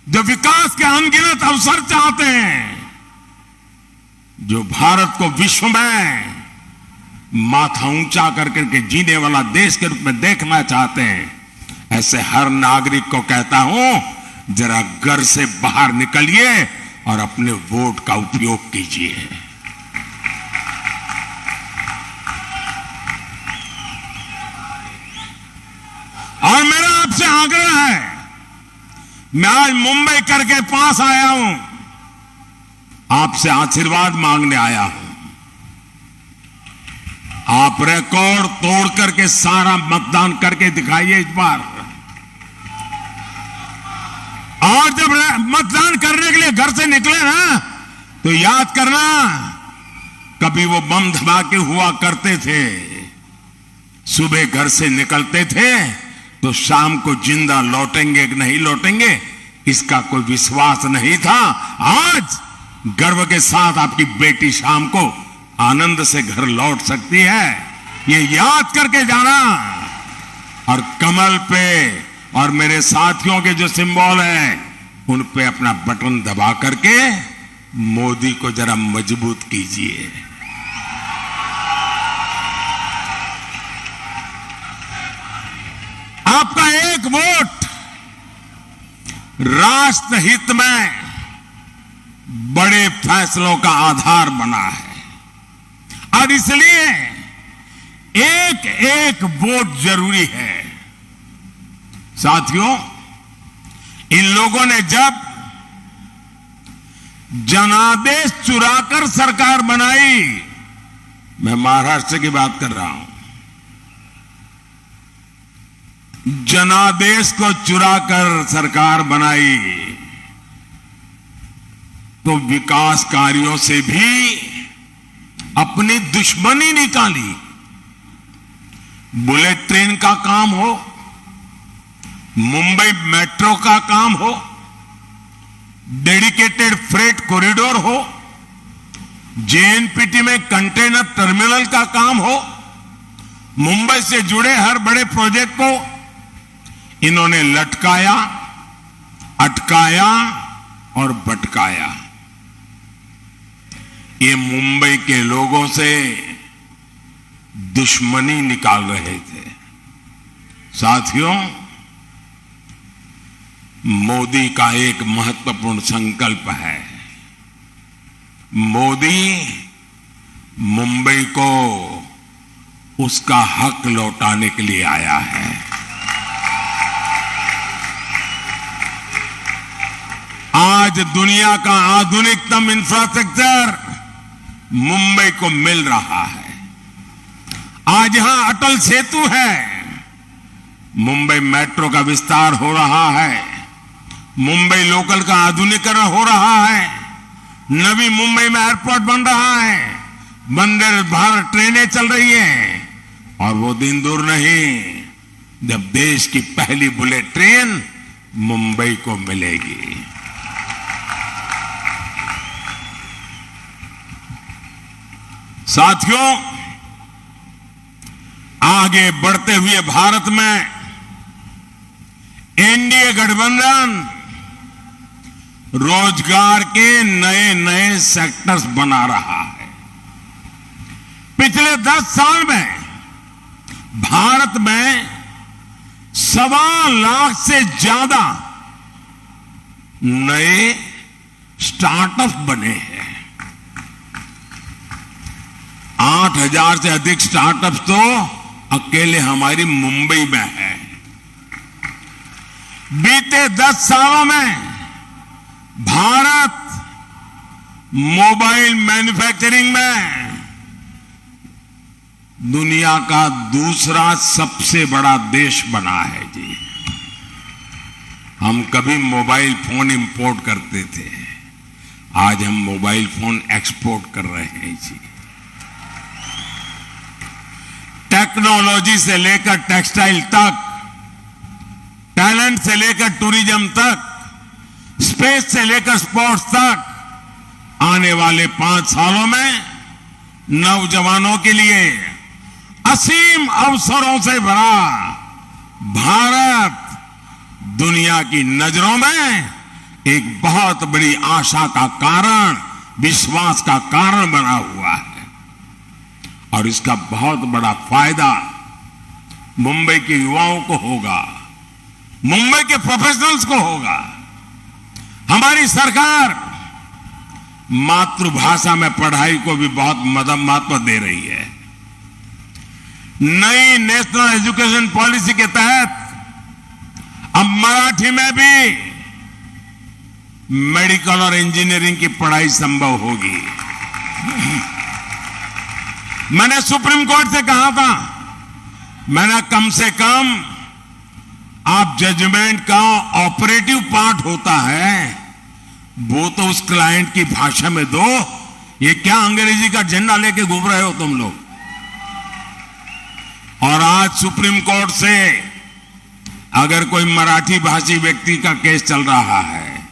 जो विकास के अनगिनत अवसर चाहते हैं, जो भारत को विश्व में माथा ऊंचा करके जीने वाला देश के रूप में देखना चाहते हैं, ऐसे हर नागरिक को कहता हूं, जरा घर से बाहर निकलिए और अपने वोट का उपयोग कीजिए। और मेरा आपसे आग्रह है, मैं आज मुंबई करके पास आया हूं, आपसे आशीर्वाद मांगने आया हूं। आप रिकॉर्ड तोड़ करके सारा मतदान करके दिखाइए इस बार। और जब मतदान करने के लिए घर से निकले ना, तो याद करना, कभी वो बम धमाके हुआ करते थे, सुबह घर से निकलते थे तो शाम को जिंदा लौटेंगे कि नहीं लौटेंगे इसका कोई विश्वास नहीं था। आज गर्व के साथ आपकी बेटी शाम को आनंद से घर लौट सकती है, ये याद करके जाना। और कमल पे और मेरे साथियों के जो सिंबल है उन पे अपना बटन दबा करके मोदी को जरा मजबूत कीजिए। आपका एक वोट राष्ट्र हित में बड़े फैसलों का आधार बना है, और इसलिए एक एक वोट जरूरी है। साथियों, इन लोगों ने जब जनादेश चुराकर सरकार बनाई, मैं महाराष्ट्र की बात कर रहा हूं, जनादेश को चुराकर सरकार बनाई तो विकास कार्यों से भी अपनी दुश्मनी निकाली। बुलेट ट्रेन का काम हो, मुंबई मेट्रो का काम हो, डेडिकेटेड फ्रेट कॉरिडोर हो, जेएनपीटी में कंटेनर टर्मिनल का काम हो, मुंबई से जुड़े हर बड़े प्रोजेक्ट को इन्होंने लटकाया, अटकाया और भटकाया। ये मुंबई के लोगों से दुश्मनी निकाल रहे थे। साथियों, मोदी का एक महत्वपूर्ण संकल्प है। मोदी मुंबई को उसका हक लौटाने के लिए आया है। आज दुनिया का आधुनिकतम इंफ्रास्ट्रक्चर मुंबई को मिल रहा है। आज यहां अटल सेतु है, मुंबई मेट्रो का विस्तार हो रहा है, मुंबई लोकल का आधुनिकीकरण हो रहा है, नवी मुंबई में एयरपोर्ट बन रहा है, वंदे भारत ट्रेनें चल रही हैं, और वो दिन दूर नहीं जब देश की पहली बुलेट ट्रेन मुंबई को मिलेगी। साथियों, आगे बढ़ते हुए भारत में एनडीए गठबंधन रोजगार के नए नए सेक्टर्स बना रहा है। पिछले 10 साल में भारत में 1.25 लाख से ज्यादा नए स्टार्टअप बने हैं। 8,000 से अधिक स्टार्टअप्स तो अकेले हमारी मुंबई में है। बीते 10 सालों में भारत मोबाइल मैन्युफैक्चरिंग में दुनिया का दूसरा सबसे बड़ा देश बना है जी। हम कभी मोबाइल फोन इंपोर्ट करते थे, आज हम मोबाइल फोन एक्सपोर्ट कर रहे हैं जी। टेक्नोलॉजी से लेकर टेक्सटाइल तक, टैलेंट से लेकर टूरिज्म तक, स्पेस से लेकर स्पोर्ट्स तक, आने वाले 5 सालों में नौजवानों के लिए असीम अवसरों से भरा भारत दुनिया की नजरों में एक बहुत बड़ी आशा का कारण, विश्वास का कारण बना हुआ है। और इसका बहुत बड़ा फायदा मुंबई के युवाओं को होगा, मुंबई के प्रोफेशनल्स को होगा। हमारी सरकार मातृभाषा में पढ़ाई को भी बहुत महत्व दे रही है। नई नेशनल एजुकेशन पॉलिसी के तहत अब मराठी में भी मेडिकल और इंजीनियरिंग की पढ़ाई संभव होगी। मैंने सुप्रीम कोर्ट से कहा था, मैंने कम से कम आप जजमेंट का ऑपरेटिव पार्ट होता है वो तो उस क्लाइंट की भाषा में दो। ये क्या अंग्रेजी का झंडा लेके घूम रहे हो तुम लोग? और आज सुप्रीम कोर्ट से अगर कोई मराठी भाषी व्यक्ति का केस चल रहा है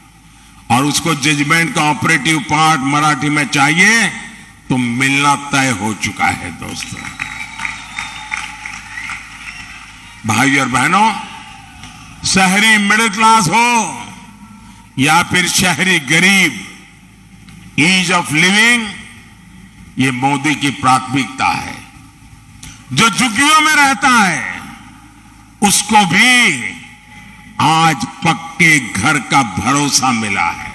और उसको जजमेंट का ऑपरेटिव पार्ट मराठी में चाहिए तो मिलना तय हो चुका है। दोस्तों, भाई और बहनों, शहरी मिडिल क्लास हो या फिर शहरी गरीब, ईज ऑफ लिविंग ये मोदी की प्राथमिकता है। जो झुग्गियों में रहता है उसको भी आज पक्के घर का भरोसा मिला है।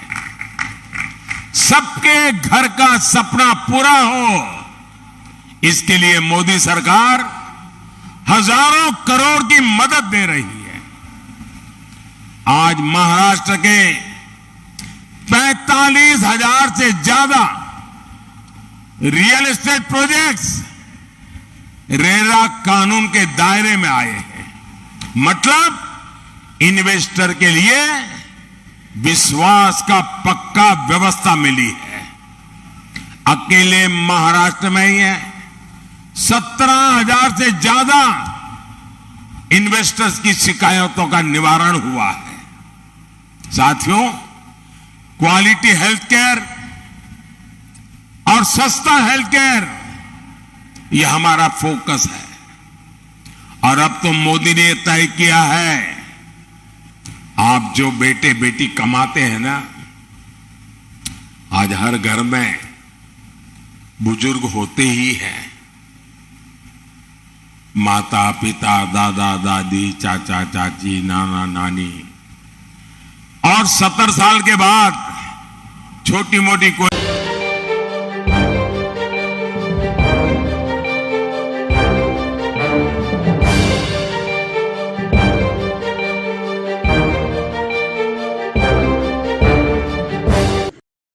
सबके घर का सपना पूरा हो, इसके लिए मोदी सरकार हजारों करोड़ की मदद दे रही है। आज महाराष्ट्र के 45,000 से ज्यादा रियल एस्टेट प्रोजेक्ट्स रेरा कानून के दायरे में आए हैं। मतलब इन्वेस्टर के लिए विश्वास का पक्का व्यवस्था मिली है। अकेले महाराष्ट्र में ही है 17,000 से ज्यादा इन्वेस्टर्स की शिकायतों का निवारण हुआ है। साथियों, क्वालिटी हेल्थ केयर और सस्ता हेल्थ केयर ये हमारा फोकस है। और अब तो मोदी ने तय किया है, आप जो बेटे बेटी कमाते हैं ना, आज हर घर में बुजुर्ग होते ही हैं। माता पिता, दादा दादी, चाचा चाची, नाना नानी, और 70 साल के बाद छोटी मोटी कोई